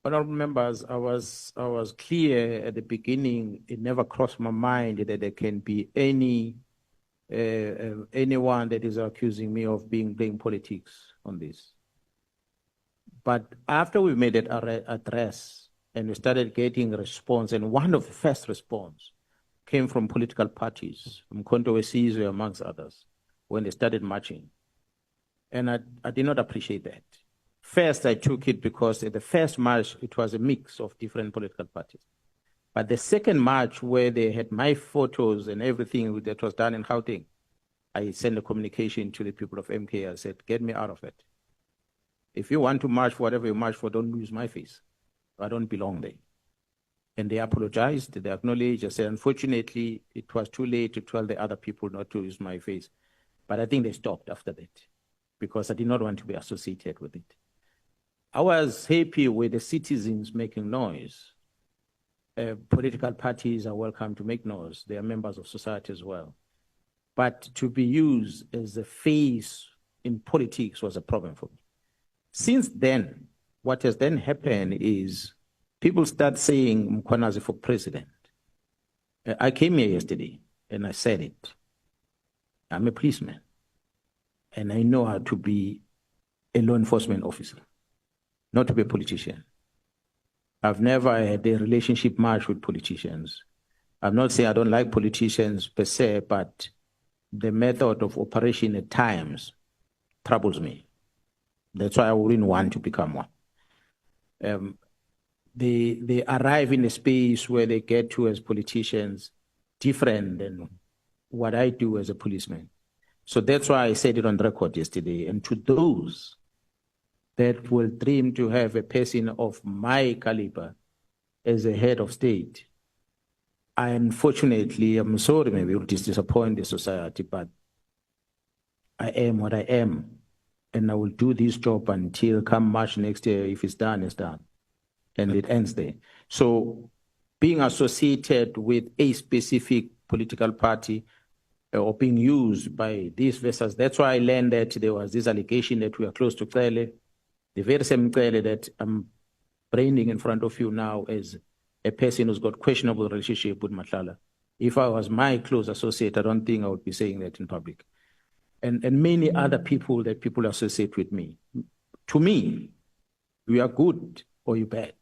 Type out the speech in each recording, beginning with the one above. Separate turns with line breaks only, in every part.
Honorable members, I was clear at the beginning. It never crossed my mind that there can be anyone that is accusing me of playing politics on this. But after we made that address and we started getting a response, and one of the first response came from political parties, from Mkhwanazi amongst others, when they started marching. And I did not appreciate that. First, I took it because at the first march, it was a mix of different political parties. But the second march, where they had my photos and everything that was done in Gauteng, I sent a communication to the people of MK. I said, get me out of it. If you want to march for whatever you march for, don't use my face. I don't belong there. And they apologized, they acknowledged. I said, unfortunately, it was too late to tell the other people not to use my face. But I think they stopped after that because I did not want to be associated with it. I was happy with the citizens making noise. Political parties are welcome to make noise. They are members of society as well. But to be used as a face in politics was a problem for me. Since then, what has then happened is people start saying Mkhwanazi for president. I came here yesterday and I said it. I'm a policeman and I know how to be a law enforcement officer, not to be a politician. I've never had a relationship much with politicians. I'm not saying I don't like politicians per se, but the method of operation at times troubles me. That's why I wouldn't want to become one. They arrive in a space where they get to as politicians different than what I do as a policeman. So that's why I said it on record yesterday. And to those that will dream to have a person of my caliber as a head of state, unfortunately, I'm sorry, maybe it will disappoint the society, but I am what I am. And I will do this job until come March next year. If it's done, it's done. And it ends there. So being associated with a specific political party or being used by these vessels, that's why I learned that there was this allegation that we are close to Cele, the very same Cele that I'm branding in front of you now as a person who's got questionable relationship with Matlala. If I was my close associate, I don't think I would be saying that in public. And many other people that people associate with me. To me, you are good or you're bad.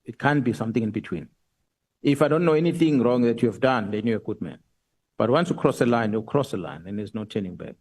It can't be something in between. If I don't know anything wrong that you have done, then you're a good man. But once you cross the line, you cross the line and there's no turning back.